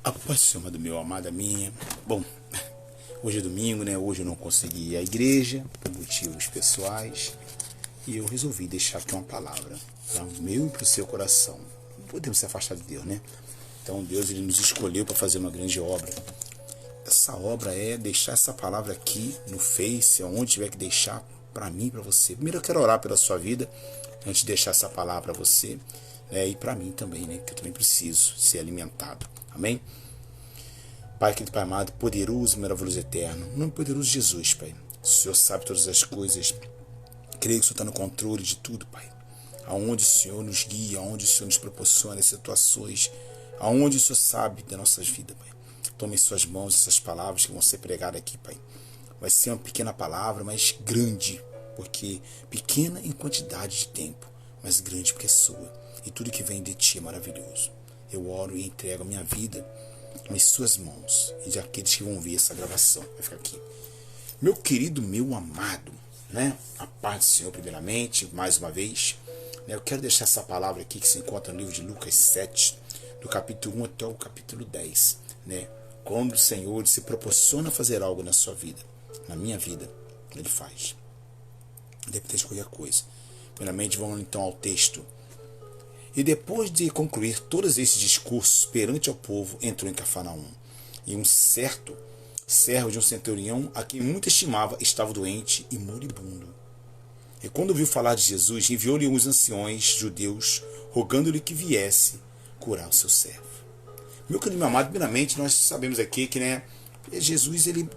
A paz do Senhor, do meu amada minha. Bom, hoje é domingo, né? Hoje eu não consegui ir à igreja por motivos pessoais e eu resolvi deixar aqui uma palavra para o meu e para o seu coração. Não podemos se afastar de Deus, né? Então Deus ele nos escolheu para fazer uma grande obra. Essa obra é deixar essa palavra aqui no Face, aonde tiver que deixar para mim e para você. Primeiro eu quero orar pela sua vida antes de deixar essa palavra para você, né? E para mim também, né? Que eu também preciso ser alimentado. Amém? Pai, querido Pai amado, poderoso, maravilhoso, eterno, no nome poderoso de Jesus, Pai. O Senhor sabe todas as coisas. Creio que o Senhor está no controle de tudo, Pai. Aonde o Senhor nos guia, aonde o Senhor nos proporciona situações, aonde o Senhor sabe da nossa vida, Pai. Tome em suas mãos essas palavras que vão ser pregadas aqui, Pai. Vai ser uma pequena palavra, mas grande, porque pequena em quantidade de tempo, mas grande porque é sua. E tudo que vem de Ti é maravilhoso. Eu oro e entrego a minha vida nas suas mãos e de aqueles que vão ver essa gravação. Vai ficar aqui. Meu querido, meu amado, né? A paz do Senhor primeiramente, mais uma vez. Né? Eu quero deixar essa palavra aqui que se encontra no livro de Lucas 7, do capítulo 1 até o capítulo 10. Né? Quando o Senhor se proporciona fazer algo na sua vida, na minha vida, Ele faz. Independente de qualquer coisa. Primeiramente, vamos então ao texto. E depois de concluir todos esses discursos perante ao povo, entrou em Cafarnaum. E um certo servo de um centurião, a quem muito estimava, estava doente e moribundo. E quando ouviu falar de Jesus, enviou-lhe uns anciões judeus, rogando-lhe que viesse curar o seu servo. Meu querido amado, primeiramente, nós sabemos aqui que, né, Jesus, ele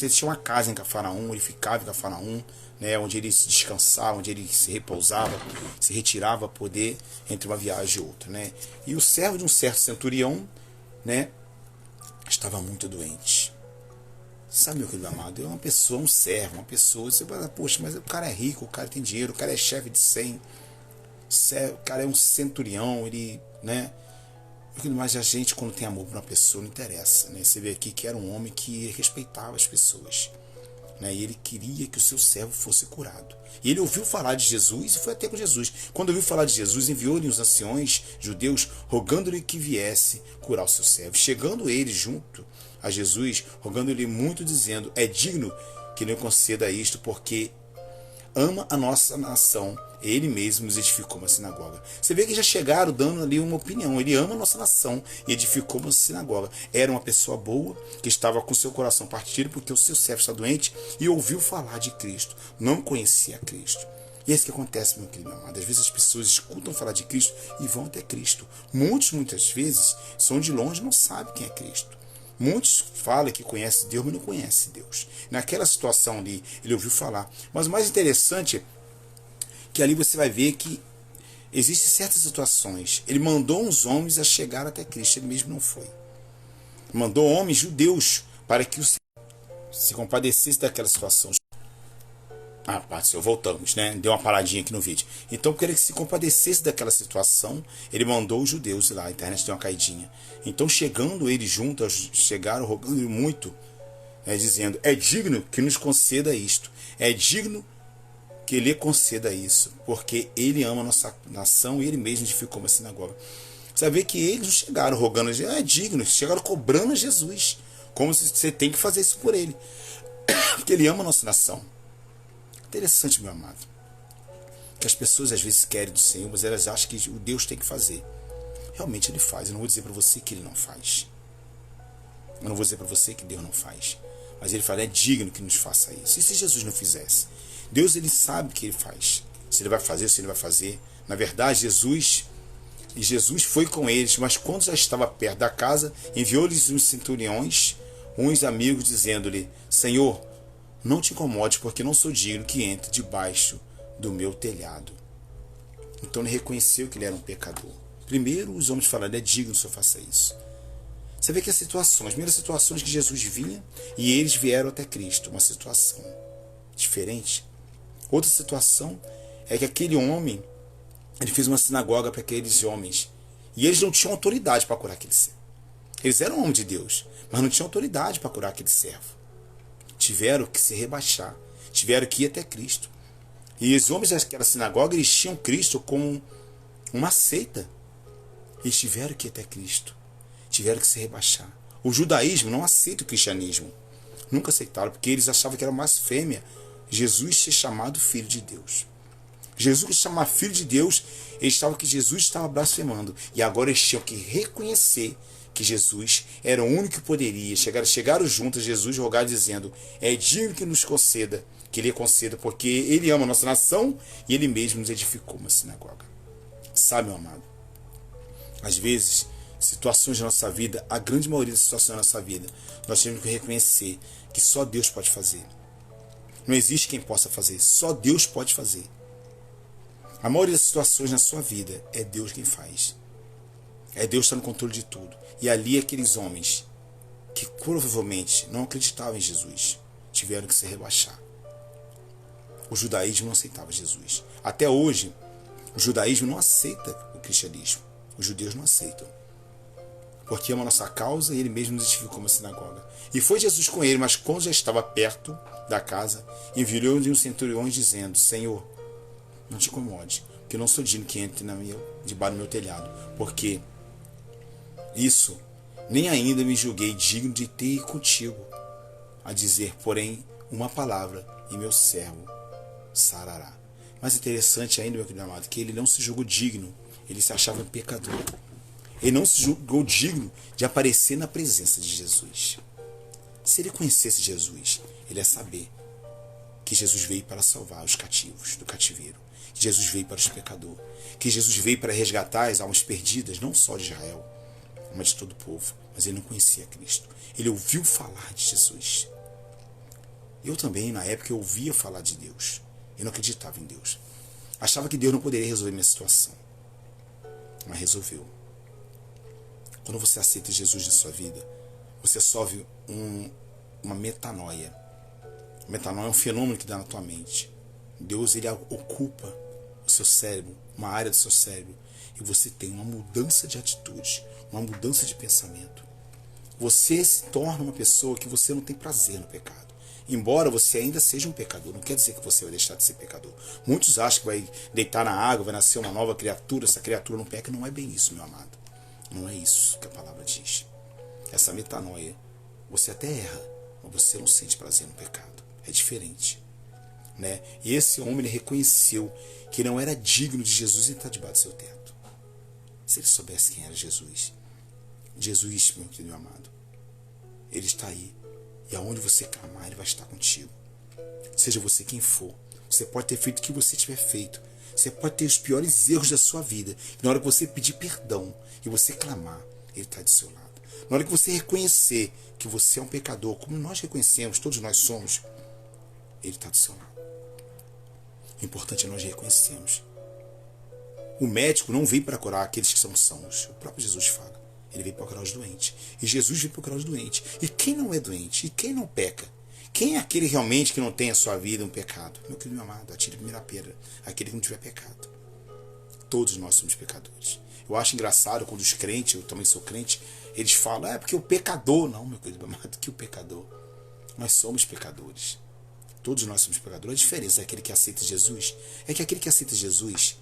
tinha uma casa em Cafarnaum, ele ficava em Cafarnaum, né, onde ele se descansava, onde ele se repousava, se retirava a poder entre uma viagem e outra. Né? E o servo de um certo centurião, né, estava muito doente. Sabe, meu querido amado, é uma pessoa, um servo, uma pessoa, você fala, poxa, mas o cara é rico, o cara tem dinheiro, o cara é chefe de 100, o cara é um centurião, ele, né, mas a gente, quando tem amor por uma pessoa, não interessa. Né? Você vê aqui que era um homem que respeitava as pessoas. Né? E ele queria que o seu servo fosse curado. E ele ouviu falar de Jesus e foi até com Jesus. Quando ouviu falar de Jesus, enviou-lhe os anciões judeus, rogando-lhe que viesse curar o seu servo. Chegando ele junto a Jesus, rogando-lhe muito, dizendo: é digno que lhe conceda isto, porque ama a nossa nação. Ele mesmo nos edificou uma sinagoga. Você vê que já chegaram dando ali uma opinião. Ele ama a nossa nação e edificou uma sinagoga. Era uma pessoa boa que estava com seu coração partido porque o seu servo está doente e ouviu falar de Cristo. Não conhecia Cristo. E é isso que acontece, meu querido amado. Às vezes as pessoas escutam falar de Cristo e vão até Cristo. Muitas vezes são de longe e não sabem quem é Cristo. Muitos falam que conhecem Deus, mas não conhecem Deus. Naquela situação ali, ele ouviu falar. Mas o mais interessante é que ali você vai ver que existem certas situações. Ele mandou uns homens a chegar até Cristo, ele mesmo não foi. Mandou homens judeus para que se compadecesse daquela situação. Voltamos, né? Deu uma paradinha aqui no vídeo. Então, porque ele se compadecesse daquela situação, ele mandou os judeus lá. A internet deu uma caidinha. Então, chegando eles juntos, chegaram rogando muito, né, dizendo: é digno que nos conceda isto. É digno que lhe conceda isso, porque ele ama a nossa nação e ele mesmo edificou uma sinagoga. Você vê que eles não chegaram rogando, é digno, chegaram cobrando a Jesus, como se você tem que fazer isso por ele, porque ele ama a nossa nação. Interessante, meu amado, que as pessoas às vezes querem do Senhor, mas elas acham que o Deus tem que fazer. Realmente ele faz. Eu não vou dizer para você que ele não faz. Eu não vou dizer para você que Deus não faz. Mas ele fala, é digno que nos faça isso. E se Jesus não fizesse? Deus, ele sabe o que ele faz. Se ele vai fazer, se ele vai fazer. Na verdade, Jesus foi com eles, mas quando já estava perto da casa, enviou-lhes uns centuriões, uns amigos, dizendo-lhe: Senhor, não te incomode, porque não sou digno que entre debaixo do meu telhado. Então ele reconheceu que ele era um pecador. Primeiro os homens falaram, é digno que o Senhor faça isso. Você vê que as primeiras situações que Jesus vinha, e eles vieram até Cristo, uma situação diferente. Outra situação é que aquele homem, ele fez uma sinagoga para aqueles homens, e eles não tinham autoridade para curar aquele servo. Eles eram homens de Deus, mas não tinham autoridade para curar aquele servo. Tiveram que se rebaixar, tiveram que ir até Cristo. E os homens daquela sinagoga, eles tinham Cristo como uma seita. Eles tiveram que ir até Cristo, tiveram que se rebaixar. O judaísmo não aceita o cristianismo. Nunca aceitaram, porque eles achavam que era blasfêmia Jesus ser chamado filho de Deus. Jesus que se chamava filho de Deus, eles estavam que Jesus estava blasfemando. E agora eles tinham que reconhecer que Jesus era o único que poderia. Chegaram juntos a Jesus rogar dizendo: é digno que nos conceda, que ele conceda, porque ele ama a nossa nação e ele mesmo nos edificou uma sinagoga. Sabe, meu amado, às vezes, situações da nossa vida, a grande maioria das situações da nossa vida, nós temos que reconhecer que só Deus pode fazer. Não existe quem possa fazer, só Deus pode fazer. A maioria das situações na sua vida é Deus quem faz. É Deus que está no controle de tudo. E ali aqueles homens que provavelmente não acreditavam em Jesus tiveram que se rebaixar. O judaísmo não aceitava Jesus. Até hoje, o judaísmo não aceita o cristianismo. Os judeus não aceitam. Porque ama a nossa causa e ele mesmo nos edificou uma sinagoga. E foi Jesus com ele, mas quando já estava perto da casa, enviou-lhe um centurião dizendo: Senhor, não te incomode, porque eu não sou digno que entre debaixo do meu telhado, porque isso nem ainda me julguei digno de ter contigo a dizer, porém, uma palavra e meu servo sarará. Mas interessante ainda, meu querido amado, que ele não se julgou digno, ele se achava um pecador. Ele não se julgou digno de aparecer na presença de Jesus. Se ele conhecesse Jesus, ele ia saber que Jesus veio para salvar os cativos do cativeiro, que Jesus veio para os pecadores, que Jesus veio para resgatar as almas perdidas, não só de Israel, mas de todo o povo. Mas ele não conhecia Cristo. Ele ouviu falar de Jesus. Eu também, na época, eu ouvia falar de Deus. Eu não acreditava em Deus. Achava que Deus não poderia resolver minha situação. Mas resolveu. Quando você aceita Jesus na sua vida, você sofre uma metanoia. Metanoia é um fenômeno que dá na tua mente. Deus, ele ocupa o seu cérebro, uma área do seu cérebro, e você tem uma mudança de atitude, uma mudança de pensamento. Você se torna uma pessoa que você não tem prazer no pecado. Embora você ainda seja um pecador, não quer dizer que você vai deixar de ser pecador. Muitos acham que vai deitar na água, vai nascer uma nova criatura, essa criatura não peca. Não é bem isso, meu amado. Não é isso que a palavra diz. Essa metanoia, você até erra, mas você não sente prazer no pecado. É diferente. Né? E esse homem, ele reconheceu que não era digno de Jesus entrar debaixo do seu teto. Se ele soubesse quem era Jesus, meu querido meu amado, ele está aí. E aonde você clamar, ele vai estar contigo. Seja você quem for. Você pode ter feito o que você tiver feito. Você pode ter os piores erros da sua vida. E na hora que você pedir perdão e você clamar, ele está do seu lado. Na hora que você reconhecer que você é um pecador, como nós reconhecemos, todos nós somos, ele está do seu lado. O importante é nós reconhecermos. O médico não vem para curar aqueles que são sãos. O próprio Jesus fala. Ele veio para curar os doentes. E Jesus veio para curar os doentes. E quem não é doente? E quem não peca? Quem é aquele realmente que não tem a sua vida um pecado? Meu querido meu amado, atire a primeira pedra. Aquele que não tiver pecado. Todos nós somos pecadores. Eu acho engraçado quando os crentes, eu também sou crente, eles falam, porque o pecador... Não, meu querido meu amado, que o pecador? Nós somos pecadores. Todos nós somos pecadores. A diferença daquele que aceita Jesus é que aquele que aceita Jesus,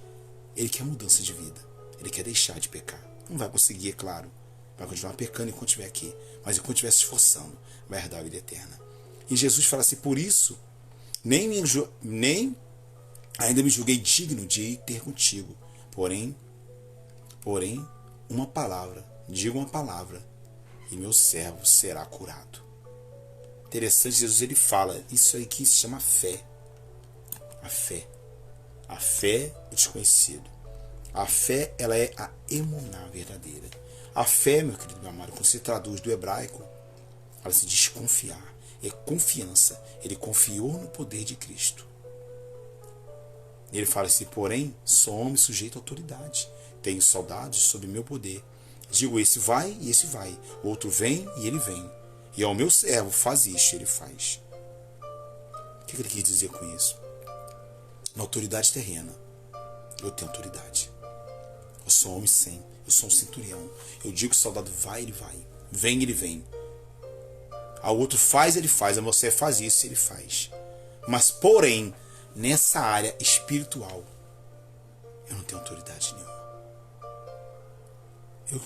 ele quer mudança de vida. Ele quer deixar de pecar. Não vai conseguir, é claro. Vai continuar pecando enquanto estiver aqui. Mas enquanto estiver se esforçando, vai herdar a vida eterna. E Jesus fala assim, por isso, nem ainda me julguei digno de ir ter contigo. Porém, uma palavra, diga uma palavra, e meu servo será curado. Interessante, Jesus ele fala, isso aí que se chama fé. A fé. A fé é desconhecido. A fé, ela é a emuná verdadeira. A fé, meu querido meu amado, quando se traduz do hebraico, ela se diz confiar. É confiança. Ele confiou no poder de Cristo. Ele fala assim, porém, sou homem sujeito à autoridade. Tenho soldados sob meu poder. Digo, esse vai e esse vai. O outro vem e ele vem. E ao meu servo faz isso, ele faz. O que ele quis dizer com isso? Na autoridade terrena, eu tenho autoridade. Eu sou homem sem, eu sou um centurião. Eu digo que o soldado vai, ele vai. Vem, ele vem. Ao outro faz, ele faz. A você faz isso, ele faz. Mas, porém, nessa área espiritual, eu não tenho autoridade nenhuma. Eu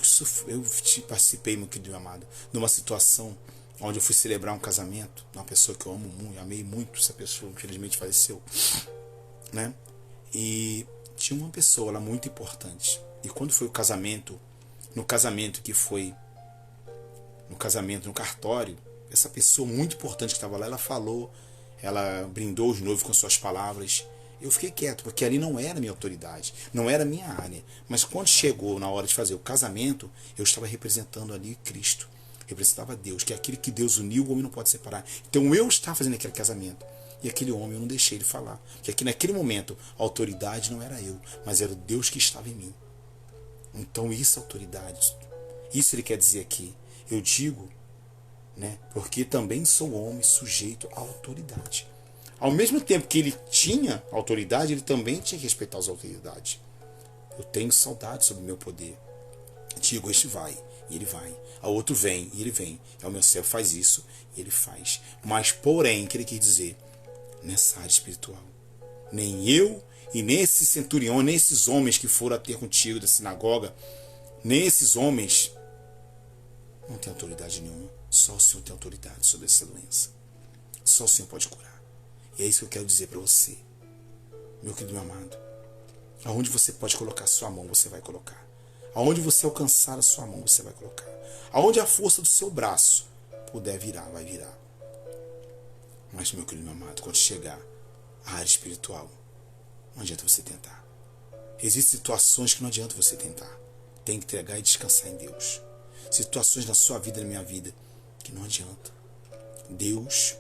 participei, meu querido amado, de uma situação onde eu fui celebrar um casamento de uma pessoa que eu amo muito, amei muito essa pessoa, infelizmente faleceu, né? E tinha uma pessoa lá muito importante. E quando foi o casamento, no casamento no cartório, essa pessoa muito importante que estava lá, ela falou, ela brindou os noivos com suas palavras. Eu fiquei quieto, porque ali não era minha autoridade, não era minha área. Mas quando chegou na hora de fazer o casamento, eu estava representando ali Cristo. Representava Deus, que é aquele que Deus uniu, o homem não pode separar. Então eu estava fazendo aquele casamento. E aquele homem eu não deixei ele falar. Porque aqui naquele momento a autoridade não era eu, mas era o Deus que estava em mim. Então isso é autoridade. Isso ele quer dizer aqui. Eu digo, né, porque também sou homem sujeito à autoridade. Ao mesmo tempo que ele tinha autoridade, ele também tinha que respeitar as autoridades. Eu tenho saudade sobre o meu poder. Digo, este vai, e ele vai. A outro vem, e ele vem. O meu servo faz isso, e ele faz. Mas, porém, que ele quer dizer, nessa área espiritual, nem eu e nem esse centurião, nem esses homens que foram a ter contigo da sinagoga, nem esses homens não têm autoridade nenhuma. Só o Senhor tem autoridade sobre essa doença. Só o Senhor pode curar. E é isso que eu quero dizer para você, meu querido meu amado. Aonde você pode colocar a sua mão, você vai colocar. Aonde você alcançar a sua mão, você vai colocar. Aonde a força do seu braço puder virar, vai virar. Mas, meu querido meu amado, quando chegar à área espiritual, não adianta você tentar. Existem situações que não adianta você tentar. Tem que entregar e descansar em Deus. Situações na sua vida, na minha vida, que não adianta. Deus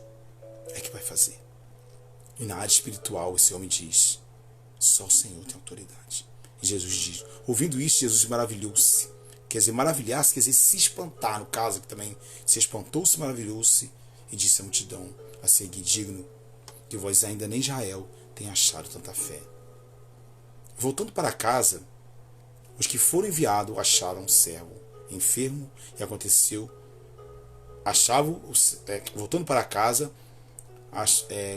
é que vai fazer. E na área espiritual, esse homem diz, só o Senhor tem autoridade. E Jesus diz, ouvindo isso, Jesus maravilhou-se. Quer dizer, maravilhar-se, quer dizer, se espantar, no caso, que também se espantou-se, maravilhou-se, e disse à multidão a seguir, digno que vós ainda nem Israel tenha achado tanta fé. Voltando para casa, os que foram enviados acharam um servo enfermo, e aconteceu, voltando para casa,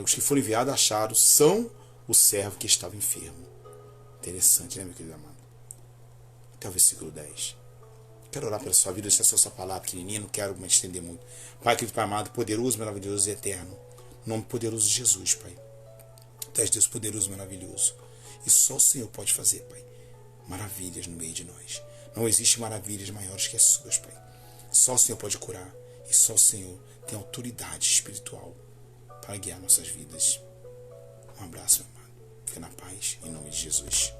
os que foram enviados acharam são o servo que estava enfermo. Interessante, né, meu querido amado? Até o versículo 10. Quero orar pela sua vida, essa é só essa palavra pequenininha, não quero me estender muito. Pai, querido Pai amado, poderoso, maravilhoso e eterno. No nome poderoso de Jesus, Pai. Tu és Deus poderoso e maravilhoso. E só o Senhor pode fazer, Pai, maravilhas no meio de nós. Não existe maravilhas maiores que as suas, Pai. Só o Senhor pode curar. E só o Senhor tem autoridade espiritual para guiar nossas vidas. Um abraço, meu amado. Fica na paz, em nome de Jesus.